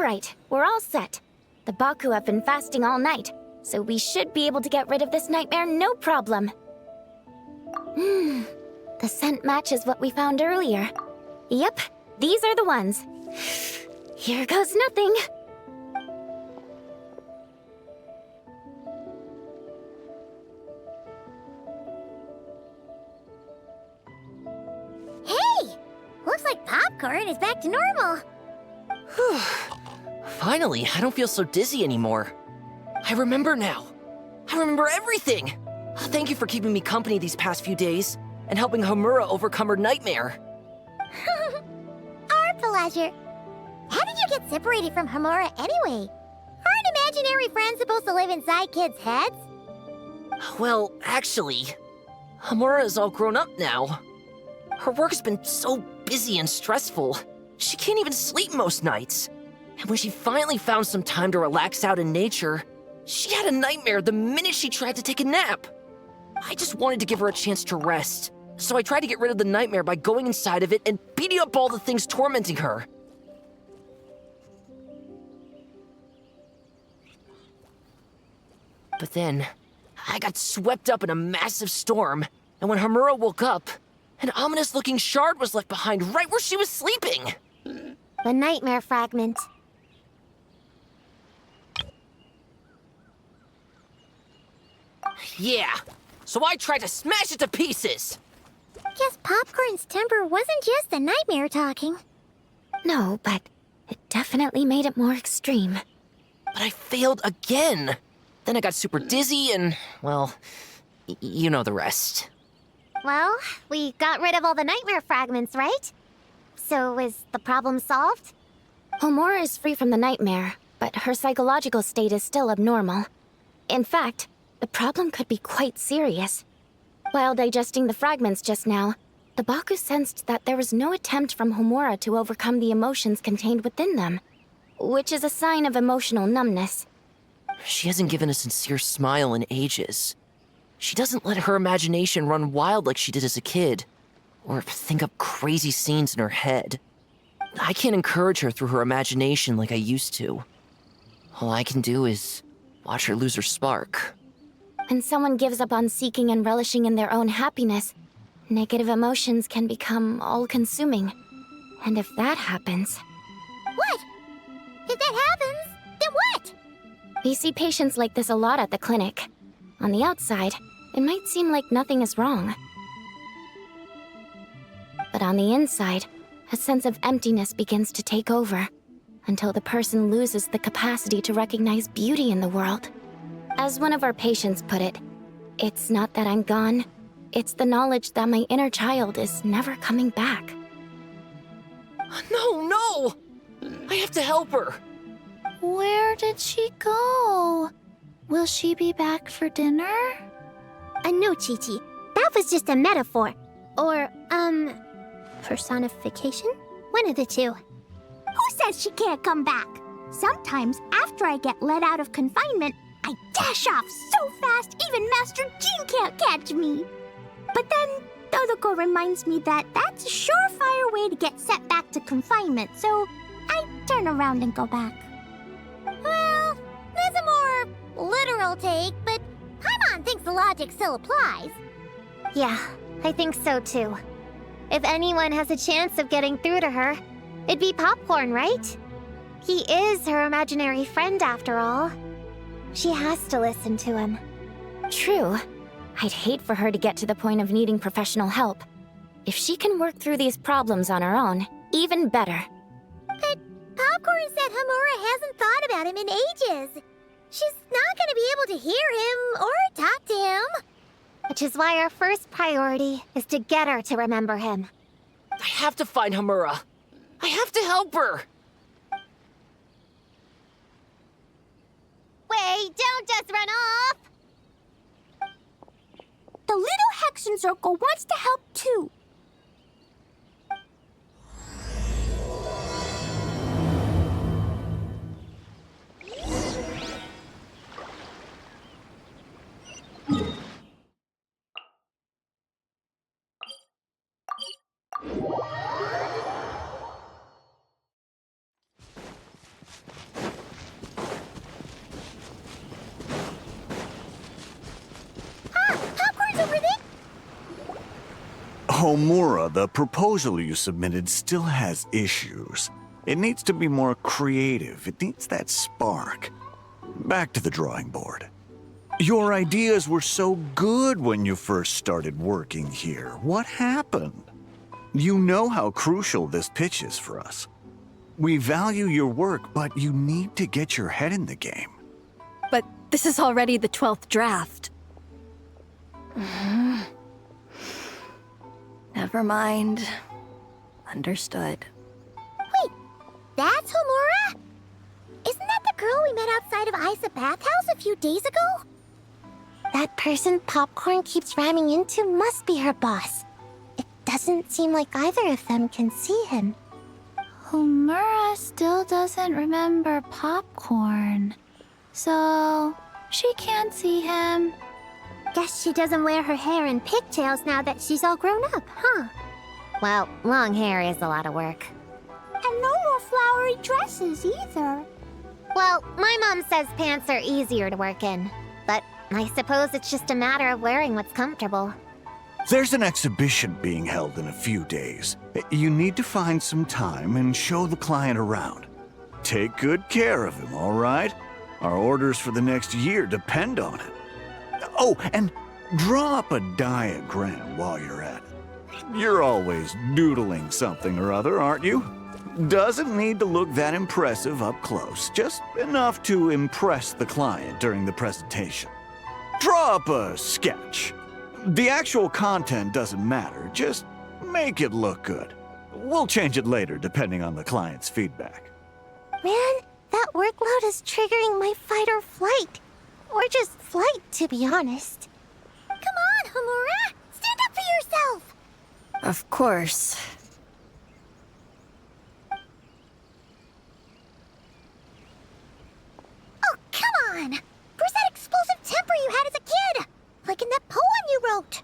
Alright, we're all set. The Baku have been fasting all night, so we should be able to get rid of this nightmare no problem. The scent matches what we found earlier. Yep, these are the ones. Here goes nothing. Hey! Looks like popcorn is back to normal. Whew. Finally, I don't feel so dizzy anymore. I remember now. I remember everything. Thank you for keeping me company these past few days and helping Homura overcome her nightmare. Our pleasure. How did you get separated from Homura anyway? Aren't imaginary friends supposed to live inside kids' heads? Well, actually, Homura is all grown up now. Her work's been so busy and stressful, she can't even sleep most nights. And when she finally found some time to relax out in nature, she had a nightmare the minute she tried to take a nap. I just wanted to give her a chance to rest, so I tried to get rid of the nightmare by going inside of it and beating up all the things tormenting her. But then, I got swept up in a massive storm, and when Homura woke up, an ominous-looking shard was left behind right where she was sleeping. The nightmare fragment. Yeah, so I tried to smash it to pieces. Guess Popcorn's temper wasn't just the nightmare talking. No, but it definitely made it more extreme. But I failed again. Then I got super dizzy and, well, you know the rest. Well, we got rid of all the nightmare fragments, right? So is the problem solved? Homura is free from the nightmare, but her psychological state is still abnormal. In fact, the problem could be quite serious. While digesting the fragments just now, the Baku sensed that there was no attempt from Homura to overcome the emotions contained within them, which is a sign of emotional numbness. She hasn't given a sincere smile in ages. She doesn't let her imagination run wild like she did as a kid, or think up crazy scenes in her head. I can't encourage her through her imagination like I used to. All I can do is watch her lose her spark. When someone gives up on seeking and relishing in their own happiness, negative emotions can become all-consuming. And if that happens... What? If that happens, then what? We see patients like this a lot at the clinic. On the outside, it might seem like nothing is wrong. But on the inside, a sense of emptiness begins to take over, until the person loses the capacity to recognize beauty in the world. As one of our patients put it, it's not that I'm gone, it's the knowledge that my inner child is never coming back. No! I have to help her! Where did she go? Will she be back for dinner? No, Chi-Chi. That was just a metaphor. Or, personification? One of the two. Who says she can't come back? Sometimes, after I get let out of confinement, I dash off so fast even Master Jean can't catch me. But then, Todoko reminds me that that's a surefire way to get sent back to confinement, so I turn around and go back. Well, there's a more literal take, but Paimon thinks the logic still applies. Yeah, I think so too. If anyone has a chance of getting through to her, it'd be Popcorn, right? He is her imaginary friend after all. She has to listen to him. True. I'd hate for her to get to the point of needing professional help. If she can work through these problems on her own, even better. But Popcorn said Homura hasn't thought about him in ages. She's not gonna be able to hear him or talk to him. Which is why our first priority is to get her to remember him. I have to find Homura. I have to help her! Wait, don't just run off! The little Hexen Circle wants to help too. Homura, the proposal you submitted still has issues. It needs to be more creative. It needs that spark. Back to the drawing board. Your ideas were so good when you first started working here. What happened? You know how crucial this pitch is for us. We value your work, but you need to get your head in the game. But this is already the 12th draft. Never mind. Understood. Wait, that's Homura? Isn't that the girl we met outside of Isa Bathhouse a few days ago? That person Popcorn keeps ramming into must be her boss. It doesn't seem like either of them can see him. Homura still doesn't remember Popcorn. So, she can't see him. Guess she doesn't wear her hair in pigtails now that she's all grown up, huh? Well, long hair is a lot of work. And no more flowery dresses either. Well, my mom says pants are easier to work in. But I suppose it's just a matter of wearing what's comfortable. There's an exhibition being held in a few days. You need to find some time and show the client around. Take good care of him, all right? Our orders for the next year depend on it. Oh, and draw up a diagram while you're at it. You're always doodling something or other, aren't you? Doesn't need to look that impressive up close, just enough to impress the client during the presentation. Draw up a sketch. The actual content doesn't matter, just make it look good. We'll change it later depending on the client's feedback. Man, that workload is triggering my fight or flight. Or just flight, to be honest. Come on, Homura! Stand up for yourself! Of course. Oh, come on! Where's that explosive temper you had as a kid? Like in that poem you wrote.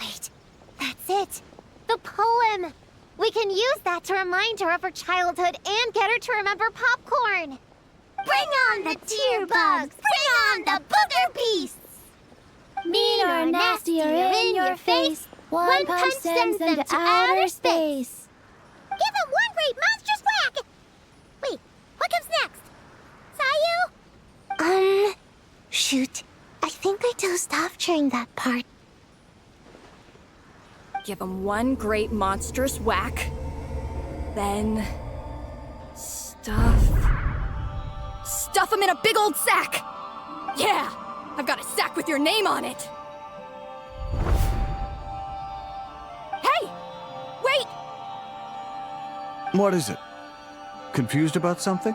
Wait, that's it. The poem! We can use that to remind her of her childhood and get her to remember Popcorn. Bring on the tear bugs! Bring on the booger beasts! Mean or nasty or in your face, one punch sends them to outer space. Give them one great monstrous whack! Wait, what comes next? Sayu? Shoot. I think I dozed off during that part. Give him one great monstrous whack. Then... Stuff him in a big old sack! Yeah! I've got a sack with your name on it! Hey! Wait! What is it? Confused about something?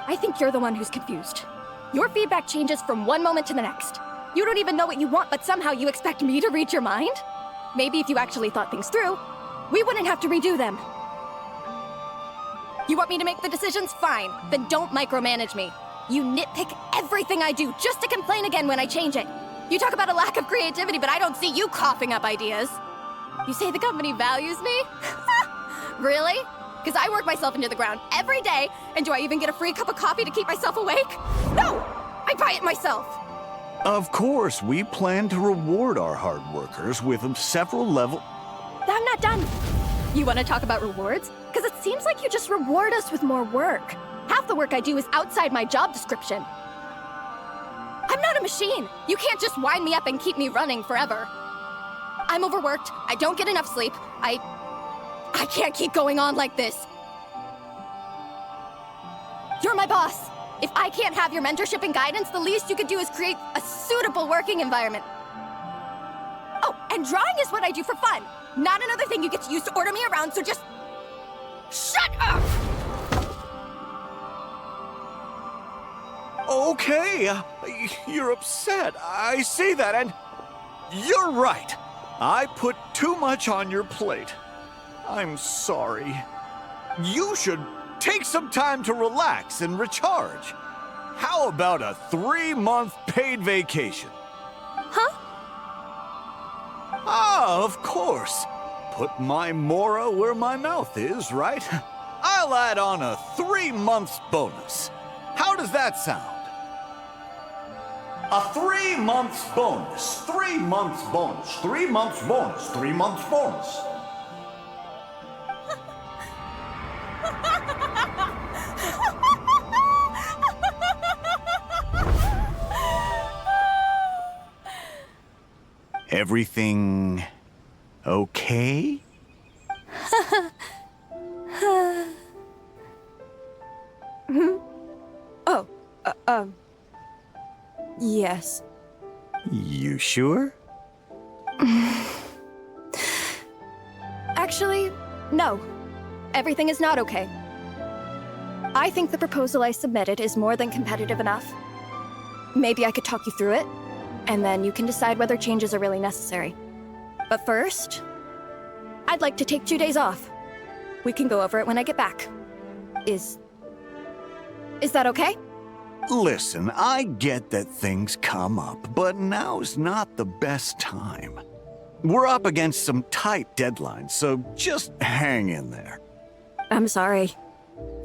I think you're the one who's confused. Your feedback changes from one moment to the next. You don't even know what you want, but somehow you expect me to read your mind? Maybe if you actually thought things through, we wouldn't have to redo them. You want me to make the decisions? Fine. Then don't micromanage me. You nitpick everything I do just to complain again when I change it. You talk about a lack of creativity, but I don't see you coughing up ideas. You say the company values me? Really? Because I work myself into the ground every day, and do I even get a free cup of coffee to keep myself awake? No! I buy it myself! Of course, we plan to reward our hard workers with several level... I'm not done. You want to talk about rewards? Because it seems like you just reward us with more work. Half the work I do is outside my job description. I'm not a machine. You can't just wind me up and keep me running forever. I'm overworked. I don't get enough sleep. I can't keep going on like this. You're my boss. If I can't have your mentorship and guidance, the least you could do is create a suitable working environment. Oh, and drawing is what I do for fun. Not another thing you get to use to order me around, so just... shut up! Okay, you're upset. I see that, and you're right. I put too much on your plate. I'm sorry. You should take some time to relax and recharge. How about a 3-month paid vacation? Huh? Ah, of course. Put my Mora where my mouth is, right? I'll add on a 3 months bonus. How does that sound? A 3 months bonus. 3 months bonus. 3 months bonus. 3 months bonus. Everything okay? Oh, yes. You sure? Actually, no. Everything is not okay. I think the proposal I submitted is more than competitive enough. Maybe I could talk you through it, and then you can decide whether changes are really necessary. But first, I'd like to take 2 days off. We can go over it when I get back. Is that okay? Listen, I get that things come up, but now's not the best time. We're up against some tight deadlines, so just hang in there. I'm sorry,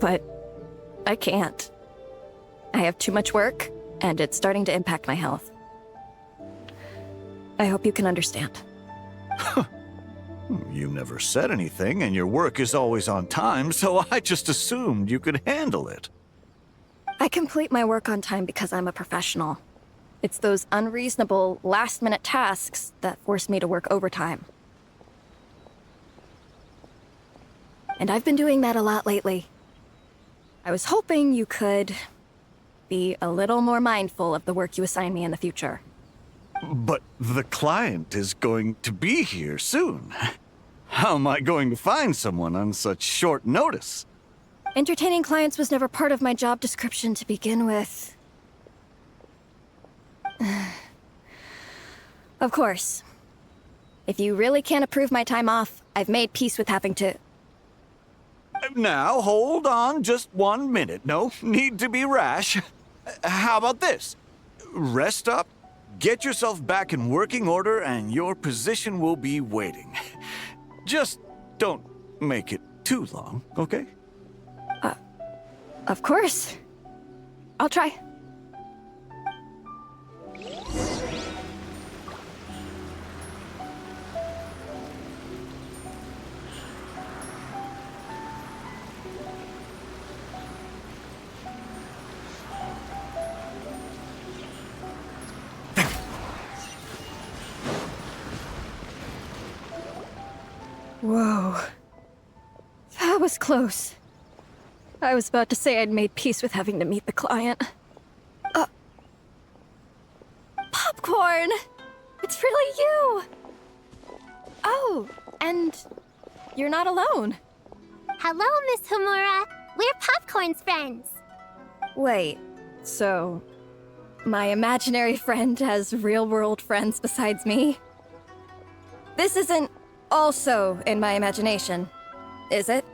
but I can't. I have too much work, and it's starting to impact my health. I hope you can understand. You never said anything, and your work is always on time, so I just assumed you could handle it. I complete my work on time because I'm a professional. It's those unreasonable, last-minute tasks that force me to work overtime. And I've been doing that a lot lately. I was hoping you could be a little more mindful of the work you assign me in the future. But the client is going to be here soon. How am I going to find someone on such short notice? Entertaining clients was never part of my job description to begin with. Of course. If you really can't approve my time off, I've made peace with having to... Now, hold on just 1 minute. No need to be rash. How about this? Rest up, get yourself back in working order, and your position will be waiting. Just don't make it too long, okay? Of course. I'll try. Whoa. That was close. I was about to say I'd made peace with having to meet the client. Popcorn! It's really you! Oh, and you're not alone. Hello, Miss Homura. We're Popcorn's friends. Wait, so my imaginary friend has real-world friends besides me? This isn't also in my imagination, is it?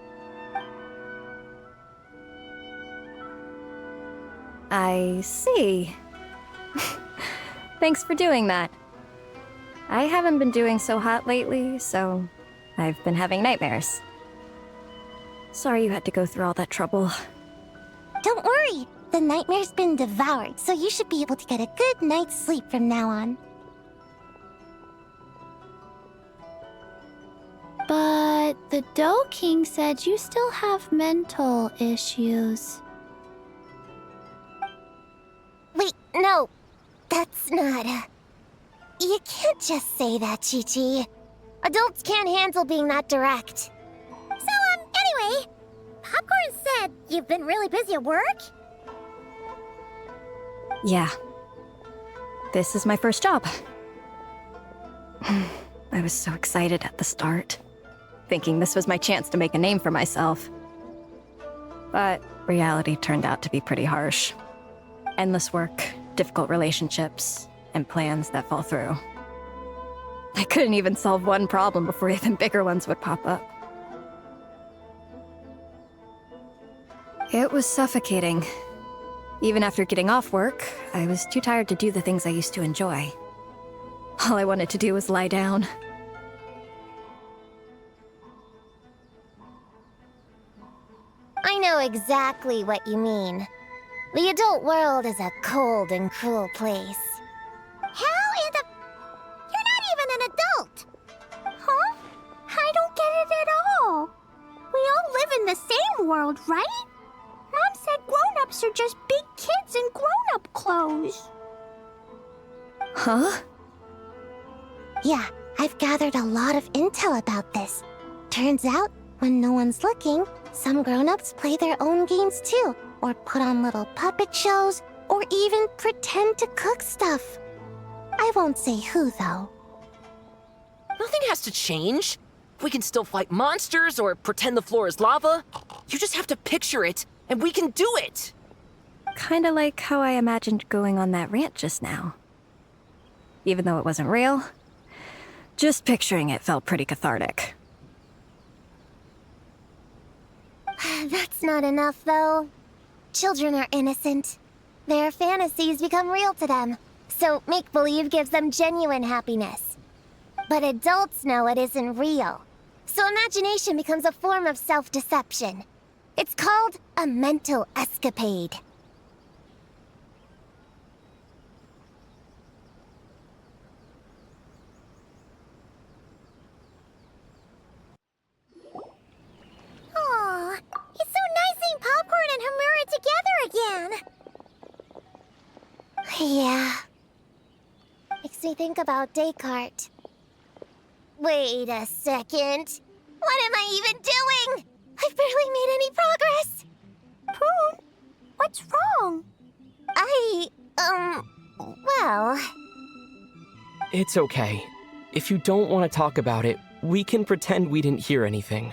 I see. Thanks for doing that. I haven't been doing so hot lately, so I've been having nightmares. Sorry you had to go through all that trouble. Don't worry. The nightmare's been devoured, so you should be able to get a good night's sleep from now on. But the Dough King said you still have mental issues. Wait, no. That's not... You can't just say that, Chi-Chi. Adults can't handle being that direct. So, anyway, Popcorn said you've been really busy at work? Yeah. This is my first job. I was so excited at the start, thinking this was my chance to make a name for myself. But reality turned out to be pretty harsh. Endless work, difficult relationships, and plans that fall through. I couldn't even solve one problem before even bigger ones would pop up. It was suffocating. Even after getting off work, I was too tired to do the things I used to enjoy. All I wanted to do was lie down. I know exactly what you mean. The adult world is a cold and cruel place. world, right? Mom said grown-ups are just big kids in grown-up clothes. Huh? Yeah, I've gathered a lot of intel about this. Turns out, when no one's looking, some grown-ups play their own games too, or put on little puppet shows, or even pretend to cook stuff. I won't say who, though. Nothing has to change. We can still fight monsters or pretend the floor is lava. You just have to picture it, and we can do it! Kinda like how I imagined going on that rant just now. Even though it wasn't real, just picturing it felt pretty cathartic. That's not enough, though. Children are innocent. Their fantasies become real to them, so make-believe gives them genuine happiness. But adults know it isn't real, so imagination becomes a form of self-deception. It's called a mental escapade. Aw, it's so nice seeing Popcorn and Hamura together again. Yeah. Makes me think about Descartes. Wait a second. What am I even doing? I've barely made any progress. Prune, what's wrong? Well... It's okay. If you don't want to talk about it, we can pretend we didn't hear anything.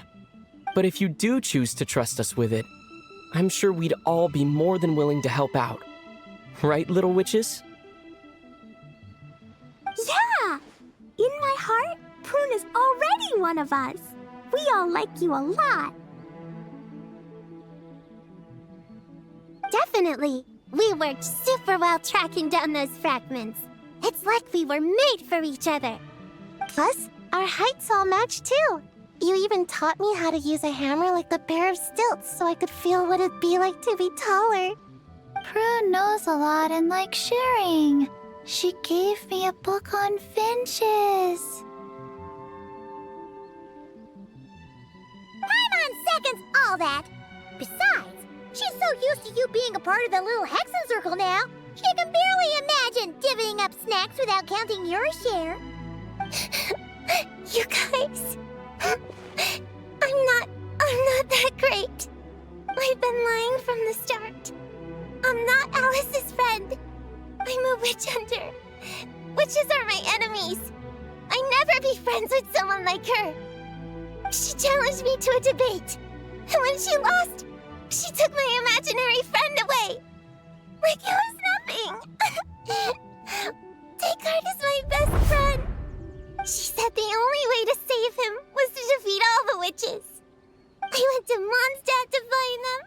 But if you do choose to trust us with it, I'm sure we'd all be more than willing to help out. Right, little witches? Yeah! In my heart, Prune is already one of us. We all like you a lot. Definitely. We worked super well tracking down those fragments. It's like we were made for each other. Plus, our heights all match too. You even taught me how to use a hammer like a pair of stilts so I could feel what it'd be like to be taller. Prune knows a lot and likes sharing. She gave me a book on finches. Time on seconds, all that. Besides, she's so used to you being a part of the little Hexen Circle now, she can barely imagine divvying up snacks without counting your share. You guys... I'm not that great. I've been lying from the start. I'm not Alice's friend. I'm a witch hunter. Witches are my enemies. I'd never be friends with someone like her. She challenged me to a debate. And when she lost, she took my imaginary friend away. Like it was nothing. Descartes is my best friend. She said the only way to save him was to defeat all the witches. I went to Mondstadt to find them,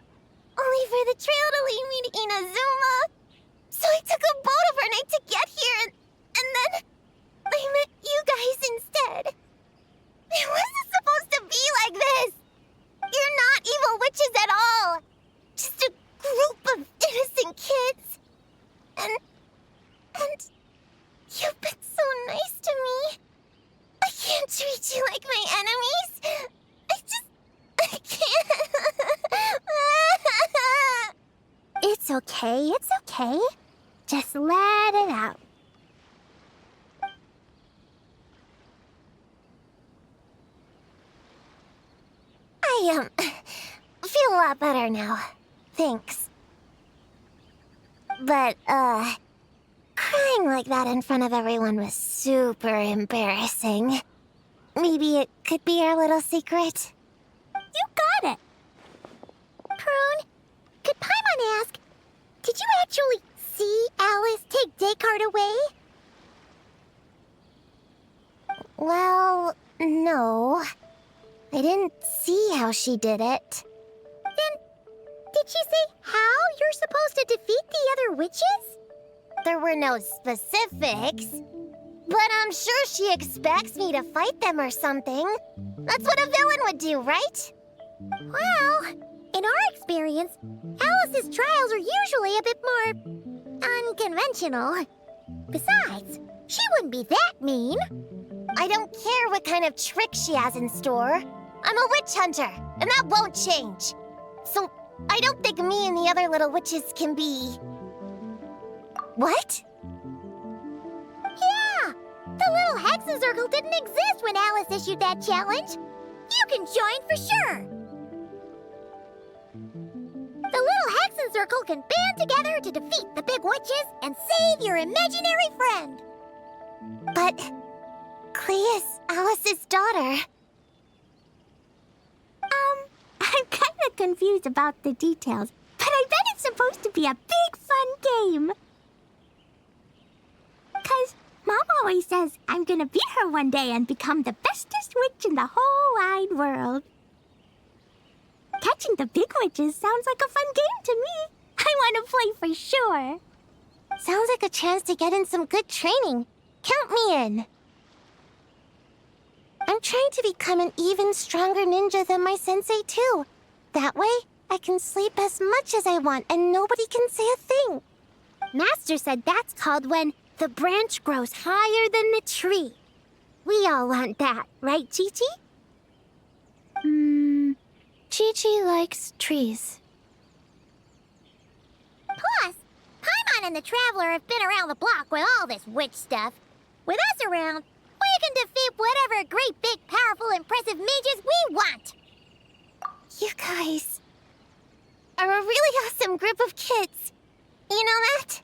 only for the trail to lead me to Inazuma. So I took a boat overnight to get here, and then I met you guys instead. It wasn't supposed to be like this. You're not evil witches at all. Just a group of innocent kids. And you've been so nice to me. I can't treat you like my enemies. I can't. It's okay. Just let it out. I, feel a lot better now. Thanks. But, crying like that in front of everyone was super embarrassing. Maybe it could be our little secret? You got it. Prune, could Paimon ask, did you actually see Alice take Descartes away? Well, no. I didn't see how she did it. Then, did she say how you're supposed to defeat the other witches? There were no specifics. But I'm sure she expects me to fight them or something. That's what a villain would do, right? Well, in our experience, Alice's trials are usually a bit more unconventional. Besides, she wouldn't be that mean. I don't care what kind of trick she has in store. I'm a witch hunter, and that won't change. So, I don't think me and the other little witches can be... What? Yeah! The little Hexen Circle didn't exist when Alice issued that challenge. You can join for sure. The little Hexen Circle can band together to defeat the big witches and save your imaginary friend. But... Klee is Alice's daughter. I'm kinda confused about the details, but I bet it's supposed to be a big fun game. 'Cause Mom always says I'm gonna beat her one day and become the bestest witch in the whole wide world. Catching the big witches sounds like a fun game to me. I want to play for sure. Sounds like a chance to get in some good training. Count me in. I'm trying to become an even stronger ninja than my sensei, too. That way, I can sleep as much as I want and nobody can say a thing. Master said that's called when the branch grows higher than the tree. We all want that, right, Chi-Chi? Chi-Chi likes trees. Plus, Paimon and the Traveler have been around the block with all this witch stuff. With us around, we can defeat whatever great, big, powerful, impressive mages we want. You guys are a really awesome group of kids. You know that?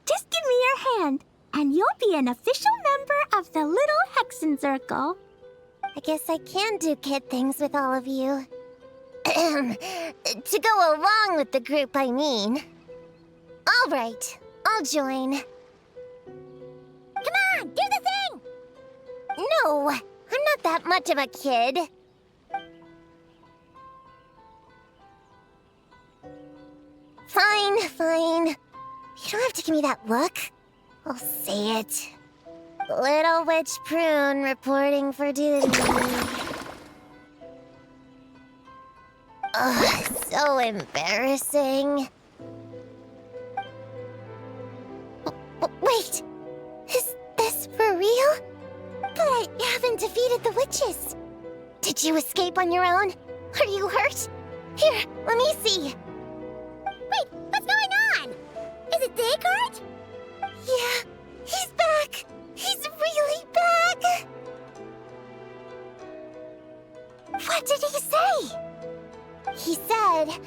Just give me your hand, and you'll be an official member of the Little Hexen Circle. I guess I can do kid things with all of you. To go along with the group, I mean. All right, I'll join. Come on, do the thing! No, I'm not that much of a kid. Fine. You don't have to give me that look. I'll say it. Little Witch Prune reporting for duty. Ugh, so embarrassing. Wait, is this for real? But I haven't defeated the witches. Did you escape on your own? Are you hurt? Here, let me see. Wait, what's going on? Is it Descartes? Yeah, he's back. He's really back. What did he say? He said...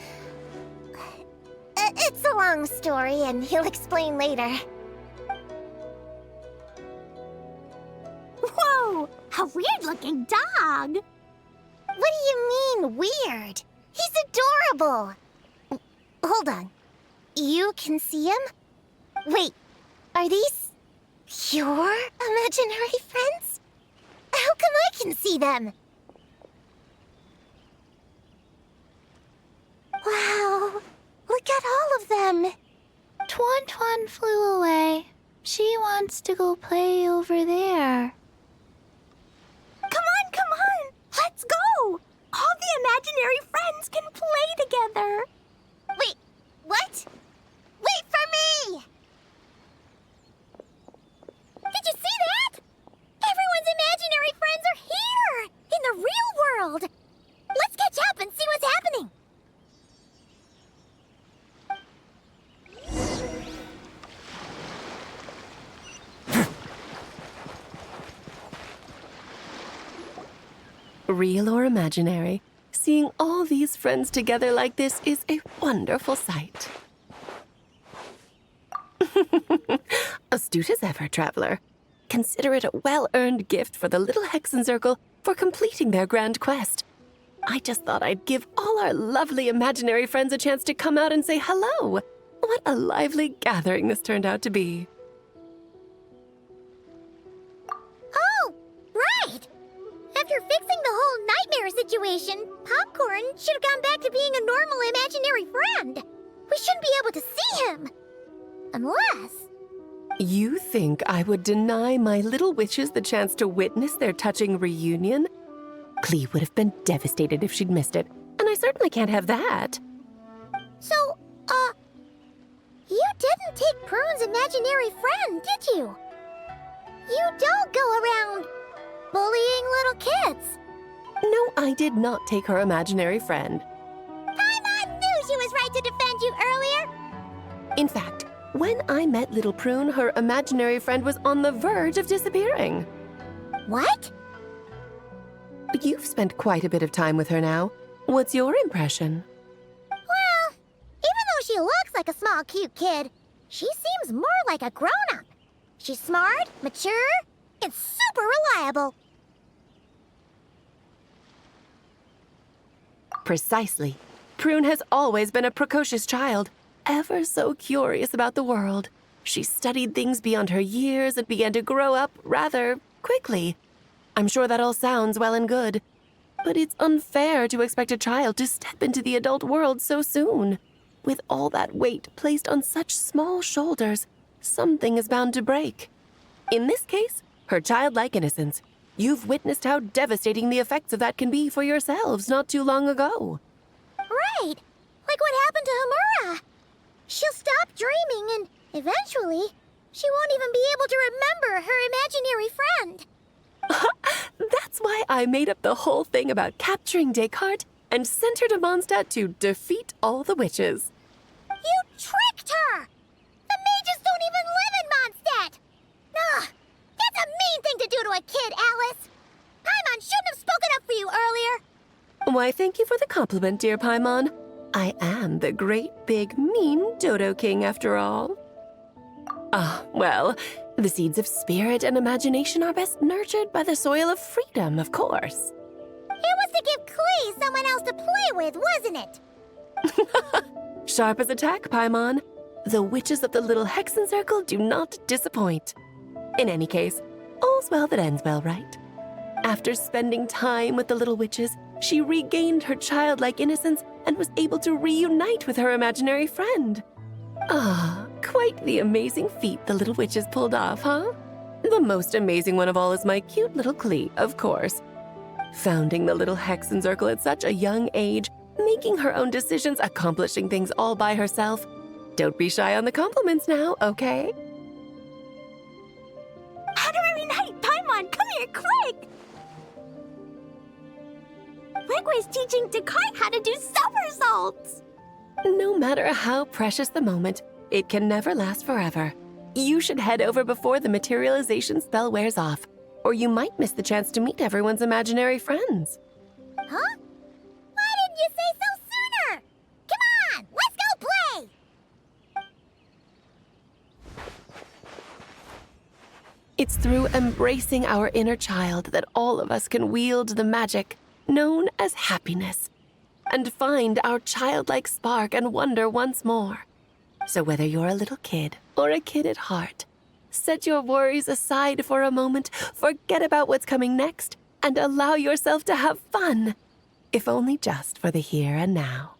It's a long story, and he'll explain later. Whoa, a weird-looking dog. What do you mean, weird? He's adorable. Hold on. You can see him? Wait, are these your imaginary friends? How come I can see them? Wow, look at all of them. Tuan flew away. She wants to go play over there. Come on, let's go. All the imaginary friends can play together. Wait, what? Wait for me! Did you see that? Everyone's imaginary friends are here, in the real world. Let's catch up and see what's happening. Real or imaginary, seeing all these friends together like this is a wonderful sight. Astute as ever, Traveler. Consider it a well-earned gift for the Little Hexen Circle for completing their grand quest. I just thought I'd give all our lovely imaginary friends a chance to come out and say hello. What a lively gathering this turned out to be. Oh, right. After fixing the whole nightmare situation, Popcorn should have gone back to being a normal imaginary friend. We shouldn't be able to see him. Unless... You think I would deny my little witches the chance to witness their touching reunion? Klee would have been devastated if she'd missed it, and I certainly can't have that. So, you didn't take Prune's imaginary friend, did you? You don't go around bullying little kids. No, I did not take her imaginary friend. Paimon knew she was right to defend you earlier. In fact, when I met Little Prune, her imaginary friend was on the verge of disappearing. What? You've spent quite a bit of time with her now. What's your impression? Well, even though she looks like a small, cute kid, she seems more like a grown-up. She's smart, mature, and super reliable. Precisely. Prune has always been a precocious child, ever so curious about the world. She studied things beyond her years and began to grow up rather quickly. I'm sure that all sounds well and good, but it's unfair to expect a child to step into the adult world so soon. With all that weight placed on such small shoulders, something is bound to break. In this case, her childlike innocence. You've witnessed how devastating the effects of that can be for yourselves not too long ago. Right, like what happened to Hamura. She'll stop dreaming and eventually, she won't even be able to remember her imaginary friend. That's why I made up the whole thing about capturing Descartes and sent her to Mondstadt to defeat all the witches. You tricked her! The mages don't even live in Mondstadt! Ugh, that's a mean thing to do to a kid, Alice! Paimon shouldn't have spoken up for you earlier! Why, thank you for the compliment, dear Paimon. I am the great, big, mean Dodo King, after all. Well, the seeds of spirit and imagination are best nurtured by the soil of freedom, of course. It was to give Klee someone else to play with, wasn't it? Sharp as a tack, Paimon. The witches of the Little Hexen Circle do not disappoint. In any case, all's well that ends well, right? After spending time with the little witches, she regained her childlike innocence and was able to reunite with her imaginary friend. Quite the amazing feat the little witches pulled off, huh? The most amazing one of all is my cute little Klee, of course. Founding the Little Hexen Circle at such a young age, making her own decisions, accomplishing things all by herself. Don't be shy on the compliments now, okay? Honorary Knight, Paimon, come here quick! Rigway's teaching Descartes how to do somersaults! No matter how precious the moment, it can never last forever. You should head over before the materialization spell wears off, or you might miss the chance to meet everyone's imaginary friends. Huh? Why didn't you say so sooner? Come on, let's go play! It's through embracing our inner child that all of us can wield the magic known as happiness and find our childlike spark and wonder once more. So whether you're a little kid or a kid at heart, set your worries aside for a moment, forget about what's coming next, and allow yourself to have fun, if only just for the here and now.